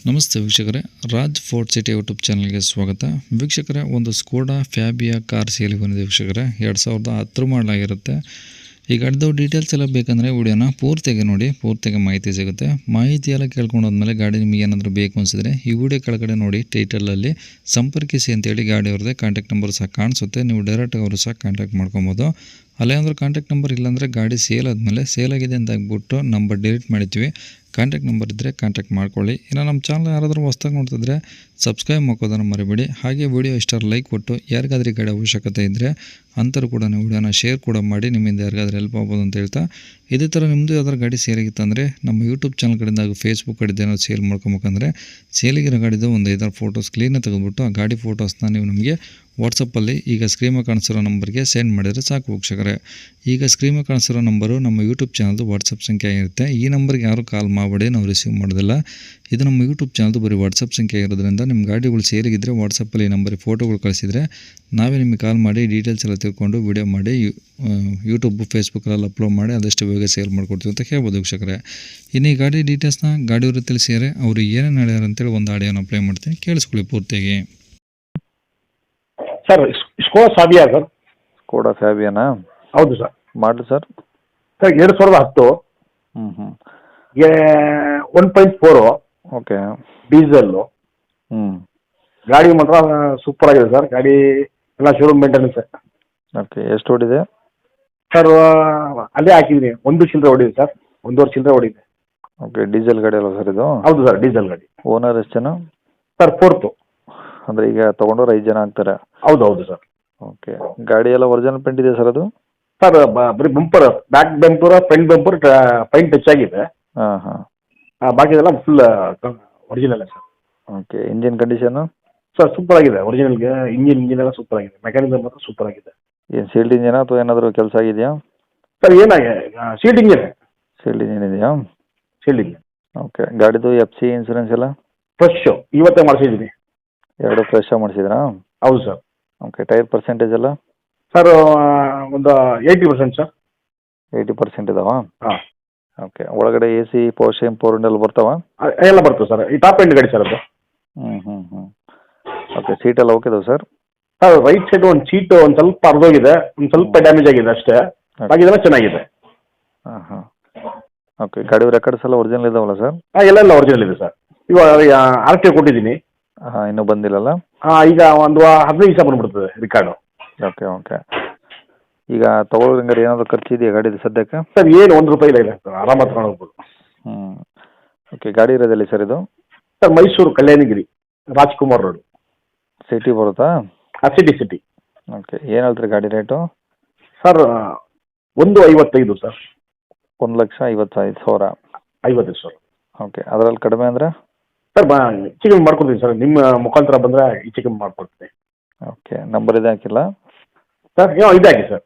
ನಮಸ್ತೆ ವೀಕ್ಷಕರೇ, Raj fort city YouTube ಚಾನಲ್ಗೆ ಸ್ವಾಗತ. ವೀಕ್ಷಕರೇ, ಒಂದು ಸ್ಕೋಡಾ ಫ್ಯಾಬಿಯಾ ಕಾರ್ ಸೇಲಿಗೆ ಬಂದಿದೆ ವೀಕ್ಷಕರೇ. 2010 ಮಾಡಲಾಗಿರುತ್ತೆ. ಈ ಗಾಡಿದು ಡೀಟೇಲ್ಸ್ ಎಲ್ಲ ಬೇಕಂದರೆ ವಿಡಿಯೋನ ಪೂರ್ತಿಯಾಗಿ ನೋಡಿ, ಪೂರ್ತಿಯಾಗಿ ಮಾಹಿತಿ ಸಿಗುತ್ತೆ. ಮಾಹಿತಿ ಎಲ್ಲ ಕೇಳ್ಕೊಂಡೋದ್ಮೇಲೆ ಗಾಡಿ ನಿಮಗೆ ಏನಾದರೂ ಬೇಕು ಅನಿಸಿದ್ರೆ ಈ ವಿಡಿಯೋ ಕೆಳಗಡೆ ನೋಡಿ ಟೈಟಲಲ್ಲಿ ಸಂಪರ್ಕಿಸಿ ಅಂತೇಳಿ ಗಾಡಿ ಅವ್ರದ್ದೇ ಕಾಂಟ್ಯಾಕ್ಟ್ ನಂಬರ್ ಸಹ ಕಾಣಿಸುತ್ತೆ. ನೀವು ಡೈರೆಕ್ಟಾಗಿ ಅವರು ಸಹ ಕಾಂಟ್ಯಾಕ್ಟ್ ಮಾಡ್ಕೊಬೋದು. ಅಲ್ಲೇ ಅಂದ್ರೆ ಕಾಂಟ್ಯಾಕ್ಟ್ ನಂಬರ್ ಇಲ್ಲಾಂದರೆ ಗಾಡಿ ಸೇಲ್ ಆದಮೇಲೆ ಸೇಲ್ ಆಗಿದೆ ಅಂತ ಆಗ್ಬಿಟ್ಟು ನಂಬರ್ ಡಿಲೀಟ್ ಮಾಡಿರ್ತೀವಿ. ಕಾಂಟ್ಯಾಕ್ಟ್ ನಂಬರ್ ಇದ್ದರೆ ಕಾಂಟ್ಯಾಕ್ಟ್ ಮಾಡ್ಕೊಳ್ಳಿ. ಇನ್ನು ನಮ್ಮ ಚಾನಲ್ ಯಾರಾದರೂ ಹೊಸ್ದಾಗಿ ನೋಡ್ತಿದ್ರೆ ಸಬ್ಸ್ಕ್ರೈಬ್ ಮಾಡ್ಕೋದನ್ನು ಮರಿಬೇಡಿ. ಹಾಗೆ ವಿಡಿಯೋ ಇಷ್ಟ ಲೈಕ್ ಕೊಟ್ಟು ಯಾರಿಗಾದ್ರೂ ಗಾಡಿ ಅವಶ್ಯಕತೆ ಇದ್ದರೆ ಅಂಥವ್ರು ಕೂಡ ವಿಡಿಯೋನ ಶೇರ್ ಕೂಡ ಮಾಡಿ, ನಿಮ್ಮಿಂದ ಯಾರಿಗಾದ್ರೂ ಹೆಲ್ಪ್ ಆಗ್ಬೋದು ಅಂತ ಹೇಳ್ತಾ, ಇದೇ ಥರ ನಿಮ್ಮದು ಯಾವ್ದಾದ್ರು ಗಾಡಿ ಸೇಲಿಗಿತ್ತಂದರೆ ನಮ್ಮ ಯೂಟ್ಯೂಬ್ ಚಾನಲ್ ಕಡೆಯಿಂದ ಹಾಗೂ ಫೇಸ್ಬುಕ್ ಕಡೆಯಿಂದ ಏನಾದ್ರು ಸೇಲ್ ಮಾಡ್ಕೊಬೇಕಂದ್ರೆ ಸೇಲಿಗಿರೋ ಗಾಡಿದು ಒಂದು 5-6 ಫೋಟೋಸ್ ಕ್ಲೀನಾಗಿ ತೆಗೆದುಬಿಟ್ಟು ಆ ಗಾಡಿ ಫೋಟೋಸ್ನ ನೀವು ನಮಗೆ ವಾಟ್ಸಪ್ಪಲ್ಲಿ ಈಗ ಸ್ಕ್ರೀನ್ ಕಾಣಿಸಿರೋ ನಂಬರ್ಗೆ ಸೆಂಡ್ ಮಾಡಿದರೆ ಸಾಕು ವೀಕ್ಷಕರೇ. ಈಗ ಸ್ಕ್ರೀನ್ ಕಾಣಿಸಿರೋ ನಂಬರು ನಮ್ಮ ಯೂಟ್ಯೂಬ್ ಚಾನಲ್ದು ವಾಟ್ಸಪ್ ಸಂಖ್ಯೆ ಆಗಿರುತ್ತೆ. ಈ ನಂಬರ್ಗೆ ಯಾರು ಕಾಲ್ ಮಾಡಬೇಡಿ, ನಾವು ರಿಸೀವ್ ಮಾಡೋದಿಲ್ಲ. ಇದು ನಮ್ಮ ಯೂಟ್ಯೂಬ್ ಚಾನಲ್ದು ಬರೀ ವಾಟ್ಸಪ್ ಸಂಖ್ಯೆ ಇರೋದ್ರಿಂದ ನಿಮ್ಮ ಗಾಡಿಗಳು ಸೇಲಿಗಿದ್ದರೆ ವಾಟ್ಸಪ್ಪಲ್ಲಿ ಈ ನಂಬರಿಗೆ ಫೋಟೋಗಳು ಕಳಿಸಿದರೆ ನಾವೇ ನಿಮಗೆ ಕಾಲ್ ಮಾಡಿ ಡೀಟೇಲ್ಸ್ ಎಲ್ಲ ತಿಳ್ಕೊಂಡು ವಿಡಿಯೋ ಮಾಡಿ ಯೂಟ್ಯೂಬ್ ಫೇಸ್ಬುಕ್ಕಲ್ಲಿ ಅಪ್ಲೋಡ್ ಮಾಡಿ ಆದಷ್ಟು ಬೇಗ ಸೇಲ್ ಮಾಡಿಕೊಡ್ತೀವಿ ಅಂತ ಹೇಳ್ಬೋದು ವೀಕ್ಷಕರೇ. ಇನ್ನು ಈ ಗಾಡಿ ಡೀಟೇಲ್ಸ್ನ ಗಾಡಿಯವರು ತಿಳಿಸಿದರೆ ಅವರು ಏನೇನು ಹೇಳ್ಯಾರ ಅಂತೇಳಿ ಒಂದು ಆಡಿಯೋನ ಅಪ್ಲೈ ಮಾಡ್ತೀನಿ, ಕೇಳಿಸ್ಕೊಳ್ಳಿ ಪೂರ್ತಿಯಾಗಿ. Sir, Skoda Fabia sir. Skoda ಫ್ಯಾಬಿಯಾನಾ? ಹೌದು ಸರ್. ಮಾಡಲಿ ಸರ್? ಸರ್ 2010 ಹ್ಞೂ 1.4 ಓಕೆ. ಡೀಸೆಲ್ಲು. ಗಾಡಿ ಮಾತ್ರ ಸೂಪರ್ ಆಗಿದೆ ಸರ್. ಗಾಡಿ ಎಲ್ಲ ಶೋರೂಮ್ ಮೇಂಟೆನೆನ್ಸ್. ಓಕೆ, ಎಷ್ಟು ಓಡಿದೆ ಸರ್? ಅಲ್ಲೇ ಹಾಕಿದ್ದೀನಿ, 1 ಚಿಲ್ಲರೆ ಹೊಡಿದೆ ಸರ್, 1.5 ಚಿಲ್ಲರೆ ಹೊಡಿದೆ. ಓಕೆ, ಡೀಸೆಲ್ ಗಾಡಿ ಅಲ್ವಾ ಸರ್ ಇದು? ಹೌದು ಸರ್, ಡೀಸೆಲ್ ಗಾಡಿ. ಓನರ್ ಎಷ್ಟು ಜನ ಸರ್? 4th. ಅಂದರೆ ಈಗ ತೊಗೊಂಡವ್ರು 5 ಜನ ಆಗ್ತಾರೆ? ಹೌದು ಹೌದು ಸರ್. ಓಕೆ, ಗಾಡಿ ಎಲ್ಲ ಒರಿಜಿನಲ್ ಪೇಂಟ್ ಇದೆ ಸರ್ ಅದು? ಸರ್ ಬರೀ bumper, back bumper, front bumper paint touch ಆಗಿದೆ. ಹಾಂ ಹಾಂ. ಬಾಕಿದೆಲ್ಲ full original sir. Okay, engine condition? Sir super ಆಗಿದೆ. ಒರಿಜಿನಲ್ಗೆ ಇಂಜಿನ್ ಎಲ್ಲ ಸೂಪರ್ ಆಗಿದೆ. ಮೆಕ್ಯಾನಿಸಮ್ ಮಾತ್ರ ಸೂಪರ್ ಆಗಿದೆ. ಏನು ಸೀಲ್ಡ್ ಇಂಜಿನಾ ಅಥವಾ ಏನಾದರೂ ಕೆಲಸ ಆಗಿದೆಯಾ? ಸರ್ ಏನಾಗಿದೆ, ಸೀಲ್ಡ್ ಇಂಜಿನ್. ಸೀಲ್ಡ್ ಇಂಜಿನ್ ಇದೆಯಾ? Sealed engine. ಓಕೆ, ಗಾಡಿದು FC ಇನ್ಸೂರೆನ್ಸ್ ಎಲ್ಲ? ಫ್ರೆಶ್ ಇವತ್ತೇ ಮಾಡಿಸಿದ್ದೀನಿ. 2 ಫ್ರೆಶ್ ಮಾಡಿಸಿದ್ರಾ? ಹೌದು ಸರ್. ಓಕೆ, ಟೈರ್ ಪರ್ಸೆಂಟೇಜ್ ಎಲ್ಲ? ಸರ್ ಒಂದು 80% ಸರ್. 80% ಇದಾವಾ? ಹಾಂ. ಓಕೆ, ಒಳಗಡೆ AC, power steering, power window ಎಲ್ಲ ಬರ್ತಾವ? ಎಲ್ಲ ಬರ್ತದೆ ಸರ್. ಈ ಟಾಪ್ ಎಂಡ್ ಗಾಡಿ ಸರ್ ಅದು. ಓಕೆ, ಸೀಟ್ ಎಲ್ಲ ಓಕೆ ಇದಾವೆ ಸರ್? ಸರ್ ರೈಟ್ ಸೈಡ್ ಒಂದು ಸೀಟ್ ಒಂದು ಸ್ವಲ್ಪ ಅರ್ಧೋಗಿದೆ, ಒಂದು ಸ್ವಲ್ಪ ಡ್ಯಾಮೇಜ್ ಆಗಿದೆ ಅಷ್ಟೇ. ಬಾಕಿದೆಲ್ಲ ಚೆನ್ನಾಗಿದೆ. ಹಾಂ. ಓಕೆ, ಗಾಡಿ ರೆಕಾರ್ಡ್ಸ್ ಎಲ್ಲ ಒರಿಜಿನಲ್ ಇದಾವಲ್ಲ ಸರ್? ಎಲ್ಲ ಒರಿಜಿನಲ್ ಇದೆ ಸರ್. ಇವಾಗ RTO ಕೊಟ್ಟಿದ್ದೀನಿ. ಇನ್ನೂ ಬಂದಿಲ್ಲಲ್ಲ? ಈಗ ಒಂದು 15 ದಿವಸ ಬಂದ್ಬಿಡ್ತದೆ ರಿಕಾರ್ಡು. ಓಕೆ. ಈಗ ತೊಗೊಳೋದ್ರಿಂದ ಏನಾದರೂ ಖರ್ಚು ಇದೆಯಾ ಗಾಡಿದು ಸದ್ಯಕ್ಕೆ? ಸರ್ ಏನು ₹1 ಇಲ್ಲ ಸರ್, ಆರಾಮಾಗಿ ತಗೊಂಡು ಹೋಗ್ಬೋದು. ಓಕೆ, ಗಾಡಿ ಇರೋದಲ್ಲಿ ಸರ್ ಇದು? Sir Mysuru Kalyanagiri, Rajkumar road. City ಬರುತ್ತಾ? ಸಿಟಿ. ಓಕೆ, ಏನು ಹೇಳ್ತೀರಿ ಗಾಡಿ ರೇಟು? Sir 1.55 sir. 1,55,000. 50,000. ಓಕೆ, ಅದರಲ್ಲಿ ಕಡಿಮೆ ಅಂದರೆ? ಸರ್ ಹೆಚ್ಚು ಕಮ್ಮಿ ಮಾಡ್ಕೊಡ್ತೀನಿ ಸರ್. ನಿಮ್ಮ ಮುಖಾಂತರ ಬಂದರೆ ಹೆಚ್ಚು ಕಮ್ಮಿ ಮಾಡ್ಕೊಡ್ತೀನಿ. ಓಕೆ, ನಂಬರ್ ಇದೆ ಹಾಕಿಲ್ಲ ಸರ್? ಇದಾಗಿ ಸರ್.